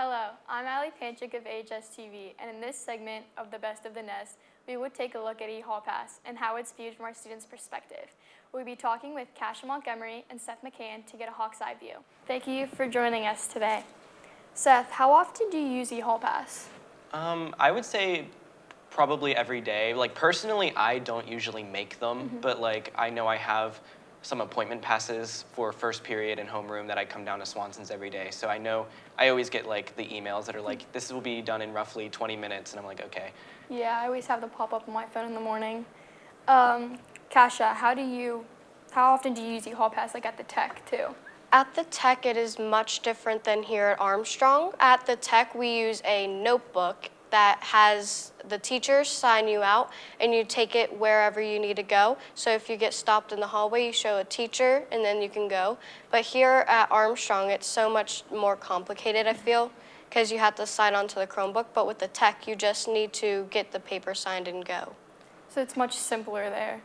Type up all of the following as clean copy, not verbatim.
Hello, I'm Allie Panchik of AHS-TV, and in this segment of The Best of the Nest, we would take a look at EHall Pass and how it's viewed from our students' perspective. We'll be talking with Kasha Montgomery and Seth McCann to get a hawk's eye view. Thank you for joining us today. Seth, how often do you use EHall Pass? I would say probably every day. Like personally, I don't usually make them, but like I know I have some appointment passes for first period and homeroom that I come down to Swanson's every day. So I know I always get like the emails that are like, this will be done in roughly 20 minutes, and I'm like, okay. Yeah, I always have the pop-up on my phone in the morning. Kasha, how often do you use EHall Pass, like at the tech too? At the tech, it is much different than here at Armstrong. At the tech, we use a notebook that has the teachers sign you out, and you take it wherever you need to go. So if you get stopped in the hallway, you show a teacher, and then you can go. But here at Armstrong, it's so much more complicated, I feel, because you have to sign onto the Chromebook. But with the tech, you just need to get the paper signed and go. So it's much simpler there.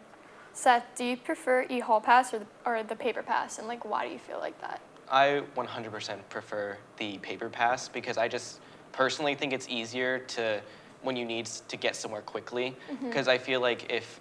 Seth, do you prefer EHall Pass or the paper pass, and like why do you feel like that? I 100% prefer the paper pass because I just personally think it's easier to when you need to get somewhere quickly. Because I feel like if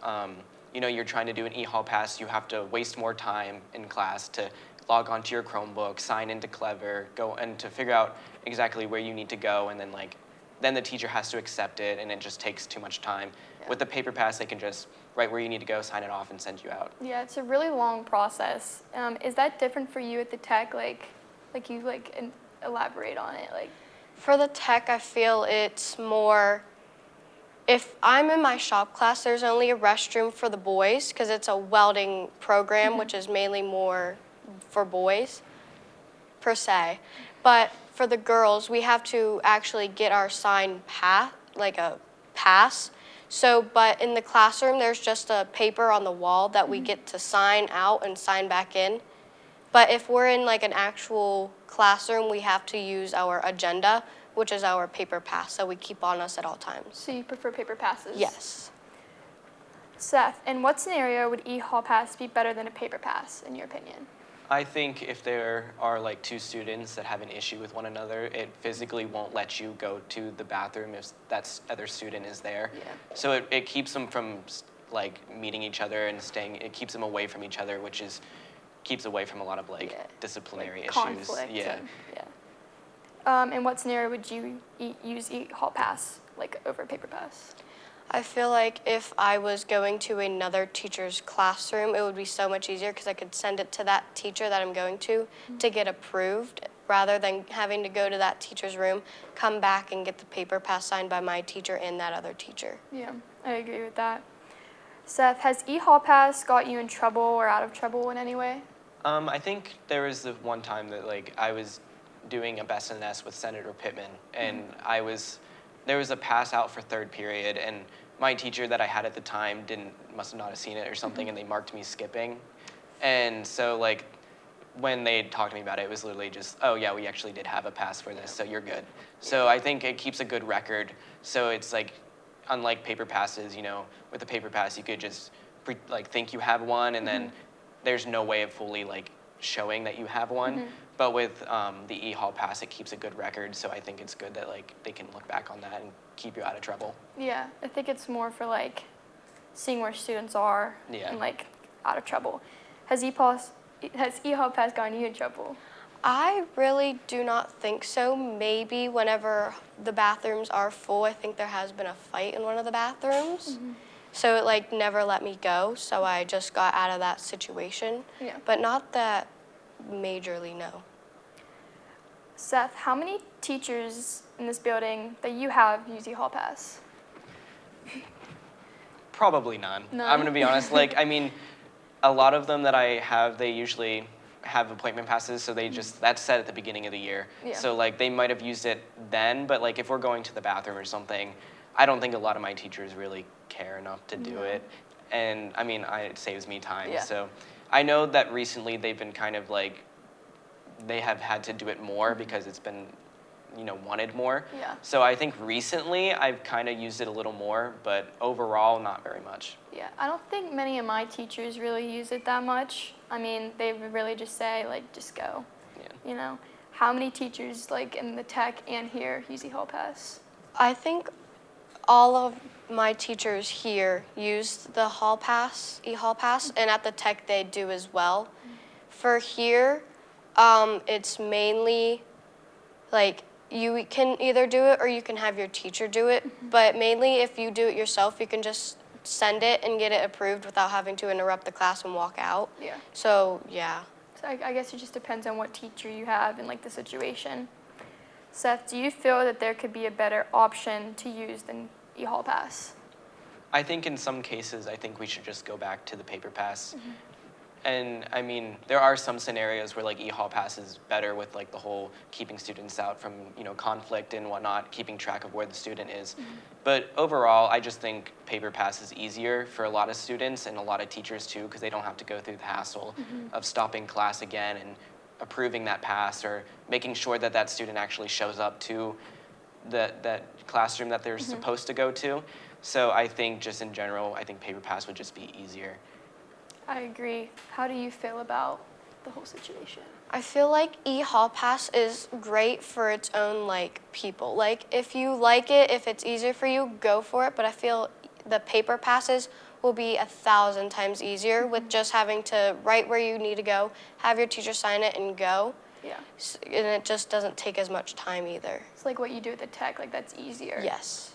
you're trying to do an EHall Pass, you have to waste more time in class to log onto your Chromebook, sign into Clever, go and to figure out exactly where you need to go, and then the teacher has to accept it, and it just takes too much time. Yeah. With the paper pass, they can just write where you need to go, sign it off, and send you out. Yeah, it's a really long process. Is that different for you at the tech? Elaborate on it, like. For the tech, I feel it's more, if I'm in my shop class, there's only a restroom for the boys because it's a welding program, which is mainly more for boys, per se. But for the girls, we have to actually get our signed pass, like a pass. So, but in the classroom, there's just a paper on the wall that we get to sign out and sign back in. But if we're in like an actual classroom, we have to use our agenda, which is our paper pass, so we keep on us at all times. So you prefer paper passes? Yes. Seth, in what scenario would EHall Pass be better than a paper pass, in your opinion? I think if there are like two students that have an issue with one another, it physically won't let you go to the bathroom if that other student is there. Yeah. So it keeps them from like meeting each other and it keeps them away from each other, which keeps away from a lot of disciplinary issues. Conflict. Yeah. In what scenario would you use EHall Pass, like over paper pass? I feel like if I was going to another teacher's classroom, it would be so much easier because I could send it to that teacher that I'm going to get approved, rather than having to go to that teacher's room, come back and get the paper pass signed by my teacher and that other teacher. Yeah, I agree with that. Seth, has EHall Pass got you in trouble or out of trouble in any way? I think there was the one time that I was doing a Best in the Nest with Senator Pittman, and there was a pass out for third period, and my teacher that I had at the time must not have seen it or something, and they marked me skipping. And so when they talked to me about it, it was literally just, oh yeah, we actually did have a pass for this, so you're good. So I think it keeps a good record. So it's unlike paper passes, with a paper pass you could just think you have one, and then there's no way of fully showing that you have one. But with the EHall Pass, it keeps a good record, so I think it's good that they can look back on that and keep you out of trouble. Yeah, I think it's more for seeing where students are and out of trouble. Has EHall Pass gotten you in trouble? I really do not think so. Maybe whenever the bathrooms are full, I think there has been a fight in one of the bathrooms. So it never let me go, so I just got out of that situation. Yeah. But not that majorly, no. Seth, how many teachers in this building that you have use EHall Pass? Probably none. None? I'm going to be honest. A lot of them that I have, they usually have appointment passes, so that's set at the beginning of the year. Yeah. So they might have used it then, but if we're going to the bathroom or something, I don't think a lot of my teachers really care enough to do it. And it saves me time. Yeah. So I know that recently they've been kind of they have had to do it more because it's been, wanted more. Yeah. So I think recently I've kind of used it a little more, but overall not very much. Yeah, I don't think many of my teachers really use it that much. They really just say just go. Yeah. How many teachers like in the tech and here use EHall Pass? I think all of my teachers here use the EHall Pass, and at the tech they do as well. For here, it's mainly like you can either do it or you can have your teacher do it, but mainly if you do it yourself, you can just send it and get it approved without having to interrupt the class and walk out. Yeah. So, yeah. So I guess it just depends on what teacher you have and like the situation. Seth, do you feel that there could be a better option to use than EHall Pass? I think in some cases, I think we should just go back to the paper pass. And I mean, there are some scenarios where like EHall Pass is better with like the whole keeping students out from, conflict and whatnot, keeping track of where the student is. But overall, I just think paper pass is easier for a lot of students and a lot of teachers too, because they don't have to go through the hassle of stopping class again and approving that pass or making sure that that student actually shows up to that classroom that they're supposed to go to. So I think just in general, I think paper pass would just be easier. I agree. How do you feel about the whole situation? I feel like EHall Pass is great for its own people. Like if you like it, if it's easier for you, go for it. But I feel the paper passes will be 1,000 times easier with just having to write where you need to go, have your teacher sign it, and go. Yeah. And it just doesn't take as much time either. It's like what you do at the tech, like that's easier. Yes.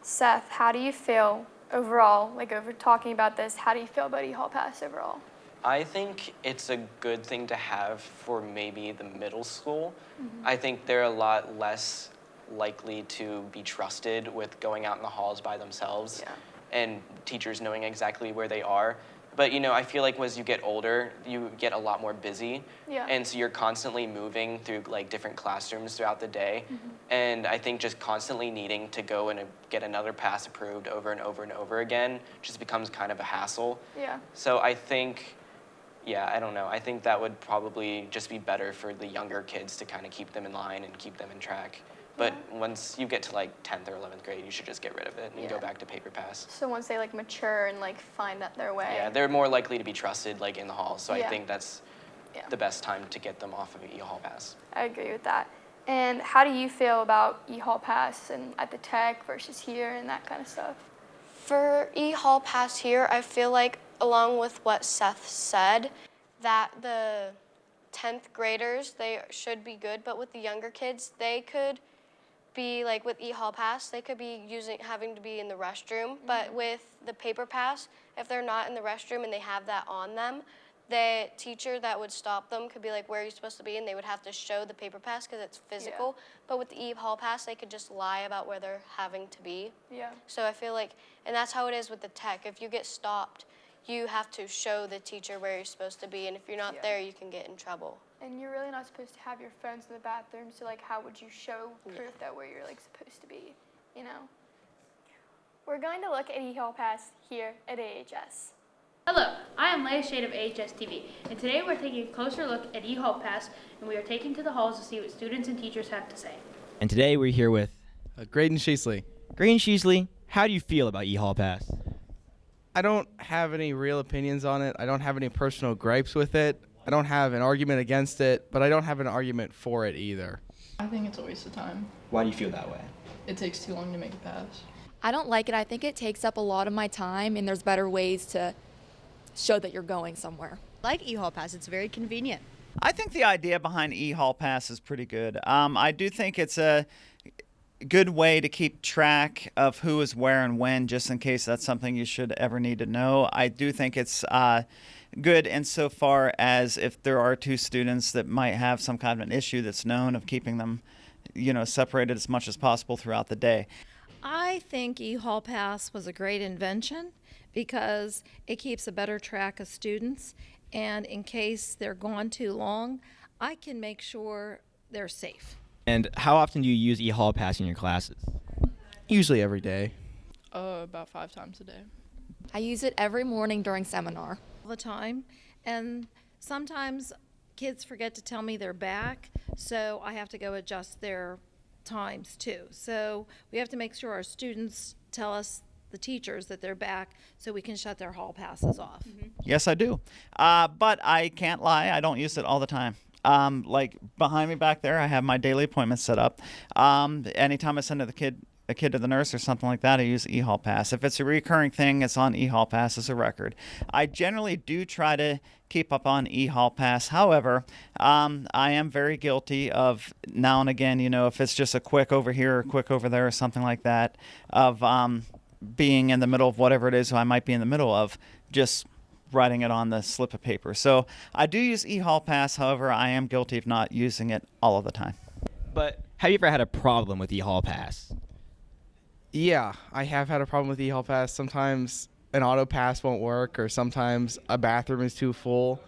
Seth, how do you feel overall, like over talking about this, how do you feel about EHall Pass overall? I think it's a good thing to have for maybe the middle school. I think they're a lot less likely to be trusted with going out in the halls by themselves and teachers knowing exactly where they are. But I feel like as you get older, you get a lot more busy. Yeah. And so you're constantly moving through like different classrooms throughout the day. And I think just constantly needing to go and get another pass approved over and over and over again just becomes kind of a hassle. Yeah. So I think, I don't know. I think that would probably just be better for the younger kids to kind of keep them in line and keep them in track. But once you get to like 10th or 11th grade, you should just get rid of it and go back to paper pass. So once they like mature and like find that their way. Yeah, they're more likely to be trusted like in the halls. So I Yeah. think that's the best time to get them off of EHall Pass. I agree with that. And how do you feel about EHall Pass and at the tech versus here and that kind of stuff? For EHall Pass here, I feel like, along with what Seth said, that the 10th graders, they should be good, but with the younger kids, they could be like with EHall Pass, they could be having to be in the restroom, but with the paper pass, if they're not in the restroom and they have that on them, the teacher that would stop them could be like, where are you supposed to be? And they would have to show the paper pass because it's physical. But with the EHall Pass, they could just lie about where they're having to be. Yeah. So I feel like, and that's how it is with the tech. If you get stopped, you have to show the teacher where you're supposed to be, and if you're not there, you can get in trouble. And you're really not supposed to have your phones in the bathroom, so like how would you show proof that where you're like supposed to be, We're going to look at EHall Pass here at AHS. Hello, I am Leia Shade of AHS-TV, and today we're taking a closer look at EHall Pass, and we are taking to the halls to see what students and teachers have to say. And today we're here with Graydon Sheasley. Graydon Sheasley. How do you feel about EHall Pass? I don't have any real opinions on it. I don't have any personal gripes with it. I don't have an argument against it, but I don't have an argument for it either. I think it's a waste of time. Why do you feel that way? It takes too long to make a pass. I don't like it. I think it takes up a lot of my time, and there's better ways to show that you're going somewhere. Like EHall Pass, it's very convenient. I think the idea behind EHall Pass is pretty good. I do think it's a good way to keep track of who is where and when, just in case that's something you should ever need to know. I do think it's good insofar as if there are two students that might have some kind of an issue that's known, of keeping them, separated as much as possible throughout the day. I think EHall Pass was a great invention because it keeps a better track of students, and in case they're gone too long, I can make sure they're safe. And how often do you use EHall Pass in your classes? Usually every day. About 5 times a day. I use it every morning during seminar. All the time, and sometimes kids forget to tell me they're back, so I have to go adjust their times too. So we have to make sure our students tell us, the teachers, that they're back so we can shut their hall passes off. Yes, I do. But I can't lie, I don't use it all the time. Like behind me back there, I have my daily appointments set up. Anytime I send a kid to the nurse or something like that, I use EHall Pass. If it's a recurring thing, it's on EHall Pass as a record. I generally do try to keep up on EHall Pass. However, I am very guilty of now and again, if it's just a quick over here or quick over there or something like that, of being in the middle of whatever it is I might be in the middle of, just writing it on the slip of paper. So I do use EHall Pass. However, I am guilty of not using it all of the time. But have you ever had a problem with EHall Pass? Yeah, I have had a problem with EHall Pass. Sometimes an auto pass won't work, or sometimes a bathroom is too full.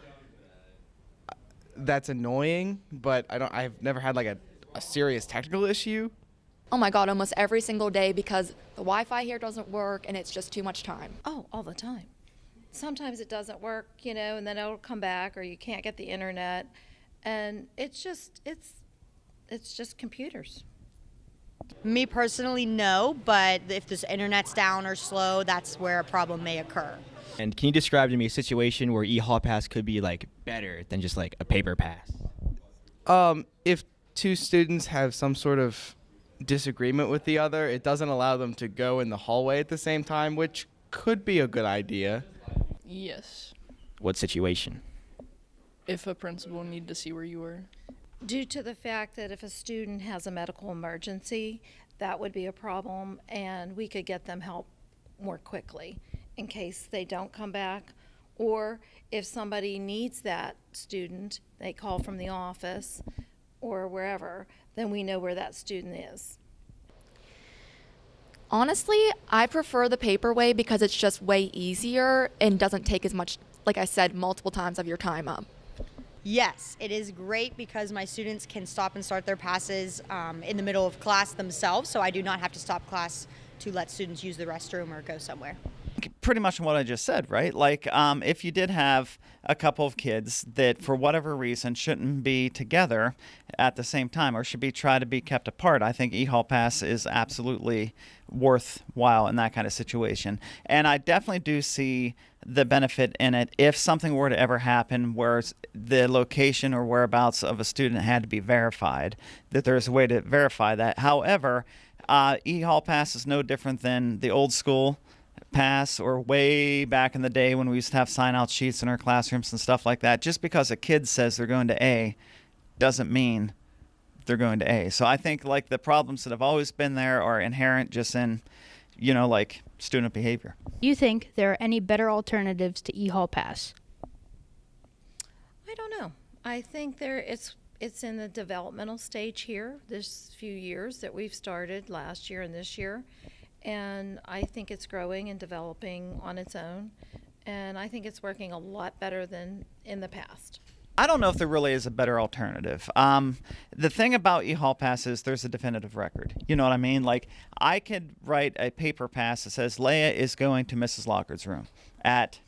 That's annoying, but I've never had like a serious technical issue. Oh my God, almost every single day because the Wi-Fi here doesn't work and it's just too much time. Oh, all the time. Sometimes it doesn't work, and then it'll come back, or you can't get the internet, and it's just computers. Me personally, no, but if the internet's down or slow, that's where a problem may occur. And can you describe to me a situation where EHall Pass could be like better than just like a paper pass? If two students have some sort of disagreement with the other, it doesn't allow them to go in the hallway at the same time, which could be a good idea. Yes. What situation? If a principal needed to see where you were. Due to the fact that if a student has a medical emergency, that would be a problem, and we could get them help more quickly in case they don't come back. Or if somebody needs that student, they call from the office or wherever, then we know where that student is. Honestly, I prefer the paper way because it's just way easier and doesn't take as much, like I said, multiple times of your time up. Yes, it is great because my students can stop and start their passes in the middle of class themselves, so I do not have to stop class to let students use the restroom or go somewhere. Pretty much what I just said, right? Like, if you did have a couple of kids that, for whatever reason, shouldn't be together at the same time or should be try to be kept apart, I think EHall Pass is absolutely worthwhile in that kind of situation. And I definitely do see the benefit in it if something were to ever happen where the location or whereabouts of a student had to be verified, that there's a way to verify that. However, EHall Pass is no different than the old school pass or way back in the day when we used to have sign-out sheets in our classrooms and stuff like that. Just because a kid says they're going to A doesn't mean they're going to A. So I think like the problems that have always been there are inherent just in, like student behavior. Do you think there are any better alternatives to EHall Pass? I don't know. I think it's in the developmental stage here this few years that we've started last year and this year. And I think it's growing and developing on its own. And I think it's working a lot better than in the past. I don't know if there really is a better alternative. The thing about EHall Pass is there's a definitive record. You know what I mean? Like, I could write a paper pass that says Leia is going to Mrs. Locker's room at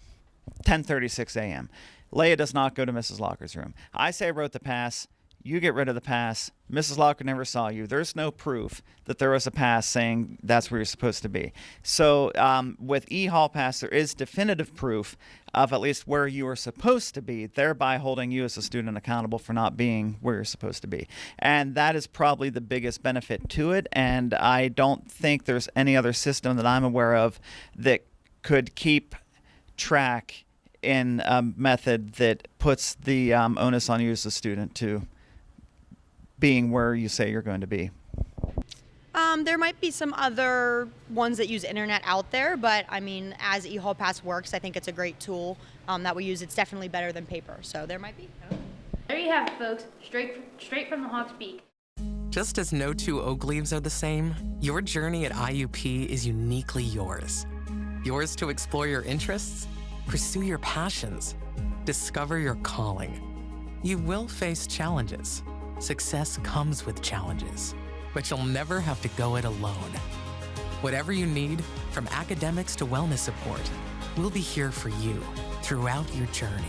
10:36 a.m. Leia does not go to Mrs. Locker's room. I say I wrote the pass. You get rid of the pass. Mrs. Locker never saw you. There's no proof that there was a pass saying that's where you're supposed to be. So with EHall Pass, there is definitive proof of at least where you are supposed to be, thereby holding you as a student accountable for not being where you're supposed to be. And that is probably the biggest benefit to it. And I don't think there's any other system that I'm aware of that could keep track in a method that puts the onus on you as a student to being where you say you're going to be. There might be some other ones that use internet out there, but I mean, as EHall Pass works, I think it's a great tool that we use. It's definitely better than paper, so there might be. There you have it, folks. Straight from the Hawk's Beak. Just as no two oak leaves are the same, your journey at IUP is uniquely yours. Yours to explore your interests, pursue your passions, discover your calling. You will face challenges. Success comes with challenges, but you'll never have to go it alone. Whatever you need, from academics to wellness support, we'll be here for you throughout your journey.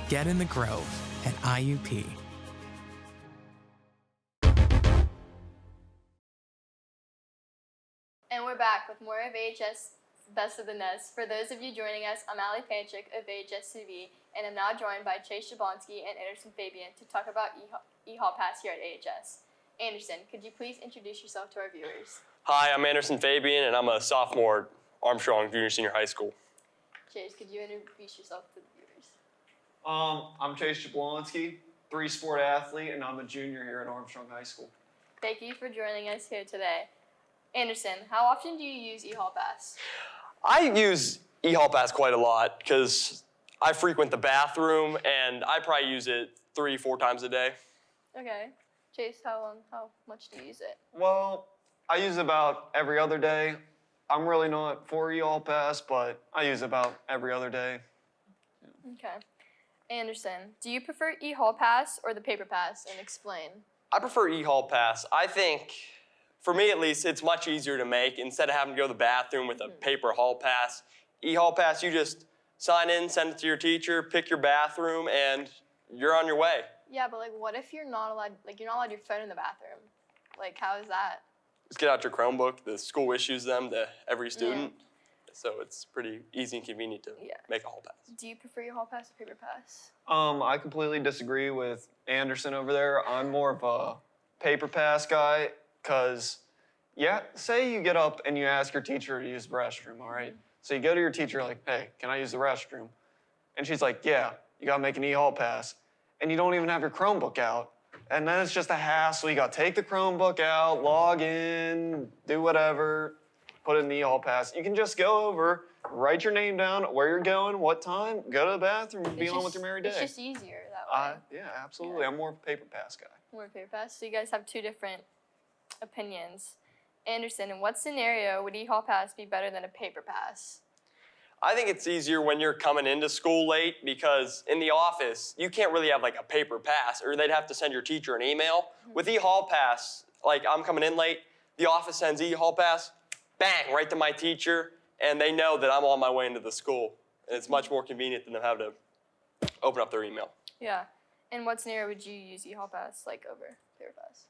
Get in the Grove at IUP. And we're back with more of AHS Best of the Nest. For those of you joining us, I'm Allie Panchik of AHS-TV, and I'm now joined by Chase Jablonski and Anderson Fabian to talk about EHall Pass here at AHS. Anderson, could you please introduce yourself to our viewers? Hi, I'm Anderson Fabian, and I'm a sophomore at Armstrong Junior Senior High School. Chase, could you introduce yourself to the viewers? I'm Chase Jablonski, 3-sport athlete, and I'm a junior here at Armstrong High School. Thank you for joining us here today. Anderson, how often do you use EHall Pass? I use EHall Pass quite a lot because I frequent the bathroom, and I probably use it 3-4 times a day. Okay. Chase, how much do you use it? Well, I use it about every other day. I'm really not for EHall Pass, but I use it about every other day. Okay. Anderson, do you prefer EHall Pass or the paper pass, and explain? I prefer EHall Pass. I think, for me at least, it's much easier to make. Instead of having to go to the bathroom with a paper hall pass, EHall Pass, you just sign in, send it to your teacher, pick your bathroom, and you're on your way. Yeah, but what if you're not allowed, you're not allowed your phone in the bathroom? How is that? Just get out your Chromebook. The school issues them to every student. Yeah. So it's pretty easy and convenient to make a hall pass. Do you prefer your hall pass or paper pass? I completely disagree with Anderson over there. I'm more of a paper pass guy because, say you get up and you ask your teacher to use the restroom, all right? So you go to your teacher like, hey, can I use the restroom? And she's like, yeah, you gotta make an EHall Pass. And you don't even have your Chromebook out. And then it's just a hassle. You gotta take the Chromebook out, log in, do whatever, put it in the EHall Pass. You can just go over, write your name down, where you're going, what time, go to the bathroom, be on with your merry day. It's just easier that way. Yeah, absolutely. I'm more of a paper pass guy. More paper pass. So you guys have two different opinions. Anderson, in what scenario would EHall Pass be better than a paper pass? I think it's easier when you're coming into school late because in the office, you can't really have a paper pass or they'd have to send your teacher an email. With EHall Pass, I'm coming in late, the office sends EHall Pass, bang, right to my teacher, and they know that I'm on my way into the school. And it's much more convenient than them having to open up their email. Yeah. In what scenario would you use EHall Pass over paper pass?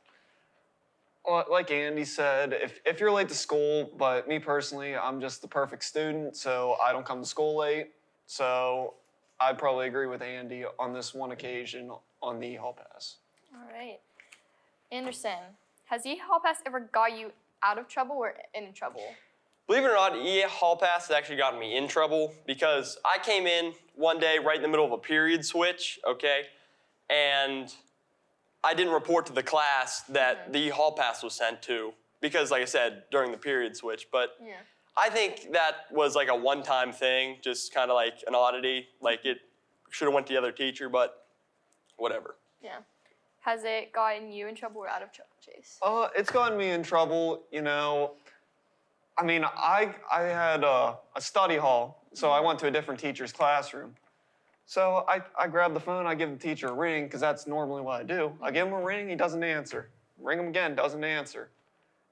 Well, like Andy said, if you're late to school, but me personally, I'm just the perfect student, so I don't come to school late. So I'd probably agree with Andy on this one occasion on the EHall Pass. All right. Anderson, has EHall Pass ever got you out of trouble or in trouble? Believe it or not, EHall Pass has actually gotten me in trouble because I came in one day right in the middle of a period switch, okay? And I didn't report to the class that the EHall Pass was sent to because, like I said, during the period switch. But I think that was a one-time thing, just kind of an oddity. It should have went to the other teacher, but whatever. Yeah. Has it gotten you in trouble or out of trouble, Chase? It's gotten me in trouble, I mean, I had a study hall, so I went to a different teacher's classroom. So I grab the phone, I give the teacher a ring, because that's normally what I do. I give him a ring, he doesn't answer. Ring him again, doesn't answer.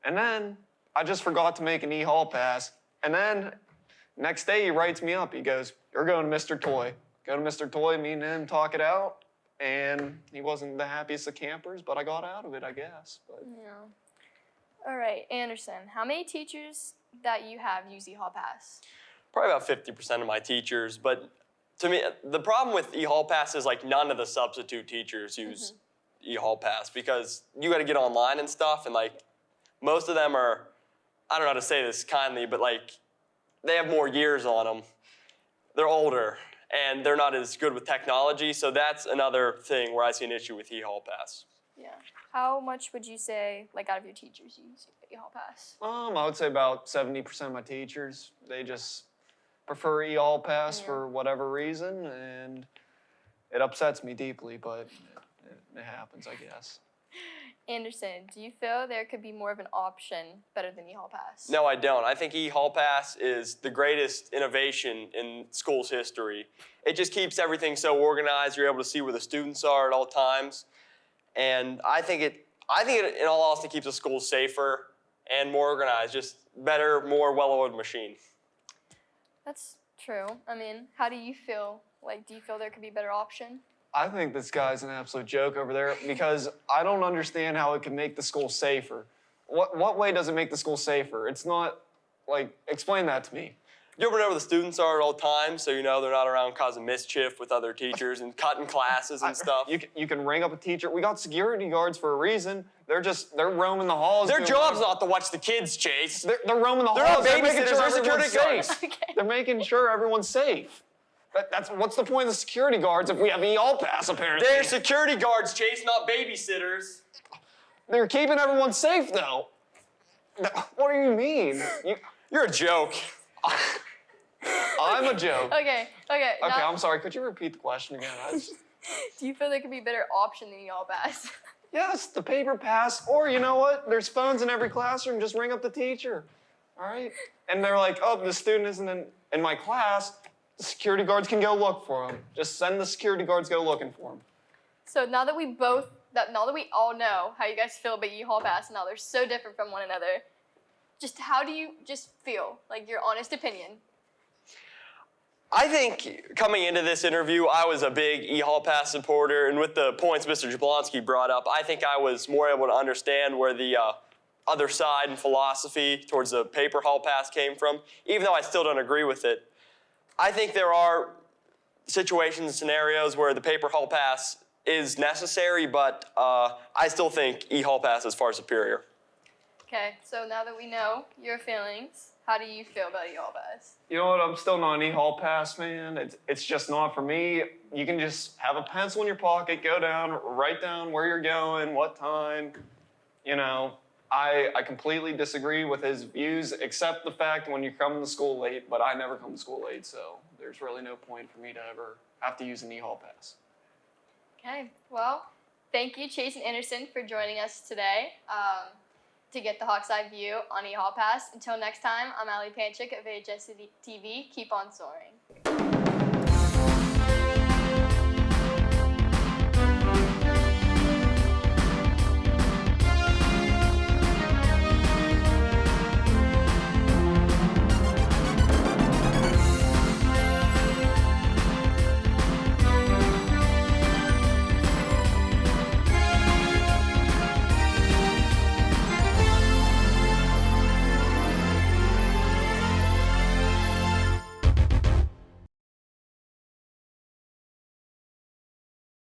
And then I just forgot to make an EHall Pass. And then next day he writes me up. He goes, you're going to Mr. Toy. Go to Mr. Toy, me and him talk it out. And he wasn't the happiest of campers, but I got out of it, I guess. But. Yeah. All right, Anderson, how many teachers that you have use EHall Pass? Probably about 50% of my teachers, but to me, the problem with EHall Pass is none of the substitute teachers use EHall Pass because you got to get online and stuff, and most of them are, I don't know how to say this kindly, but they have more years on them. They're older, and they're not as good with technology, so that's another thing where I see an issue with EHall Pass. Yeah. How much would you say, out of your teachers use EHall Pass? I would say about 70% of my teachers, they just prefer EHall Pass for whatever reason, and it upsets me deeply, but it happens, I guess. Anderson, do you feel there could be more of an option better than EHall Pass? No, I don't. I think EHall Pass is the greatest innovation in school's history. It just keeps everything so organized. You're able to see where the students are at all times. And I think it, in all honesty, keeps the school safer and more organized, just better, more well-oiled machine. That's true. I mean, how do you feel? Do you feel there could be a better option? I think this guy's an absolute joke over there because I don't understand how it can make the school safer. What way does it make the school safer? It's not, explain that to me. You ever know where the students are at all times, so you know they're not around causing mischief with other teachers and cutting classes and stuff? You can ring up a teacher. We got security guards for a reason. They're roaming the halls. Their doing job's whatever. not to watch the kids, Chase. They're roaming the They're halls. not They're making babysitters, sure they're everyone's security safe. guards. They're making sure everyone's safe. That's what's the point of the security guards if we have EHall Pass, apparently? They're security guards, Chase, not babysitters. They're keeping everyone safe, though. What do you mean? You're a joke. I'm a joke. Okay. Okay, Now, I'm sorry. Could you repeat the question again? do you feel there could be a better option than EHall Pass? Yes, the paper pass. Or you know what? There's phones in every classroom. Just ring up the teacher. All right? And they're like, oh, the student isn't in my class. The security guards can go look for him. Just send the security guards go looking for him. So now that we all know how you guys feel about EHall Pass and how they're so different from one another, just how do you just feel? Like your honest opinion. I think coming into this interview, I was a big EHall Pass supporter, and with the points Mr. Jablonski brought up, I think I was more able to understand where the other side and philosophy towards the paper Hall Pass came from, even though I still don't agree with it. I think there are situations and scenarios where the paper Hall Pass is necessary, but I still think EHall Pass is far superior. Okay, so now that we know your feelings, how do you feel about EHall Pass? You know what? I'm still not an EHall Pass fan. It's just not for me. You can just have a pencil in your pocket, go down, write down where you're going, what time. You know, I completely disagree with his views, except the fact when you're coming to school late, but I never come to school late, so there's really no point for me to ever have to use an EHall Pass. Okay, well, thank you, Chase and Anderson, for joining us today to get the Hawk's Eye view on EHall Pass. Until next time, I'm Allie Panchik of AHS-TV. Keep on soaring.